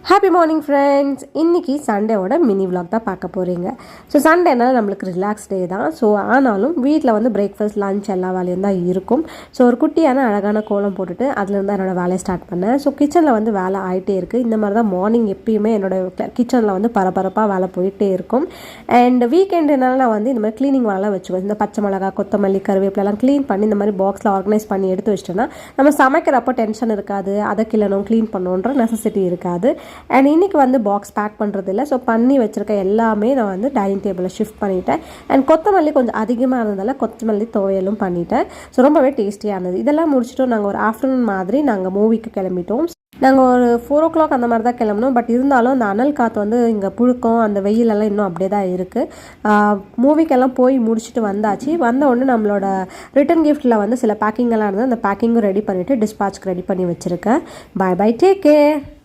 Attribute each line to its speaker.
Speaker 1: Happy morning friends. இன்றைக்கி சண்டேவோட mini vlog தான் பார்க்க போகிறீங்க. ஸோ சண்டேனால நம்மளுக்கு ரிலாக்ஸ் டே தான். ஸோ ஆனாலும் வீட்டில் வந்து பிரேக்ஃபாஸ்ட் லஞ்ச் எல்லா வேலையும் தான் இருக்கும். ஸோ ஒரு குட்டியான அழகான கோலம் போட்டுட்டு அதுலேருந்து தான் என்னோடய வேலையை ஸ்டார்ட் பண்ணேன். ஸோ கிச்சனில் வந்து வேலை ஆகிட்டே இருக்குது. இந்த மாதிரி தான் மார்னிங் எப்பயுமே என்னோடய கிச்சனில் வந்து பரபரப்பாக வேலை போயிட்டே இருக்கும். அண்ட் வீக்கெண்டுனால நான் வந்து இந்த மாதிரி க்ளீனிங் வேலைலாம் வச்சுக்குவேன். இந்த பச்சை மிளகா, கொத்தமல்லி, கருவேப்பிலெல்லாம் க்ளீன் பண்ணி இந்த மாதிரி பாக்ஸில் ஆர்கனைஸ் பண்ணி எடுத்து வச்சிட்டோன்னா நம்ம சமைக்கிறப்போ டென்ஷன் இருக்காது. அதை கிள்ளணும், க்ளீன் பண்ணணுன்ற நெசசிட்டி இருக்காது. அண்ட் இன்றைக்கி வந்து பாக்ஸ் பேக் பண்ணுறது இல்லை. ஸோ பண்ணி வச்சுருக்க எல்லாமே நான் வந்து டைனிங் டேபிளில் ஷிஃப்ட் பண்ணிவிட்டேன். அண்ட் கொத்தமல்லி கொஞ்சம் அதிகமாக இருந்ததால் கொத்தமல்லி துவையலும் பண்ணிட்டேன். ஸோ ரொம்பவே டேஸ்டியாக இருந்தது. இதெல்லாம் முடிச்சுட்டு நாங்கள் ஒரு ஆஃப்டர்நூன் மாதிரி நாங்கள் மூவிக்கு கிளம்பிட்டோம். நாங்கள் ஒரு 4 o'clock அந்த மாதிரி தான் கிளம்பணும். பட் இருந்தாலும் அந்த அனல் காற்று வந்து இங்கே புழுக்கம், அந்த வெயிலெல்லாம் இன்னும் அப்படியே தான் இருக்குது. மூவிக்கெல்லாம் போய் முடிச்சுட்டு வந்தாச்சு. வந்த உடனே நம்மளோட ரிட்டன் கிஃப்ட்டில் வந்து சில பேக்கிங்கெல்லாம் இருந்தது. அந்த பேக்கிங்கும் ரெடி பண்ணிவிட்டு டிஸ்பாட்ச்க்கு ரெடி பண்ணி வச்சுருக்கேன். Bye bye, take care.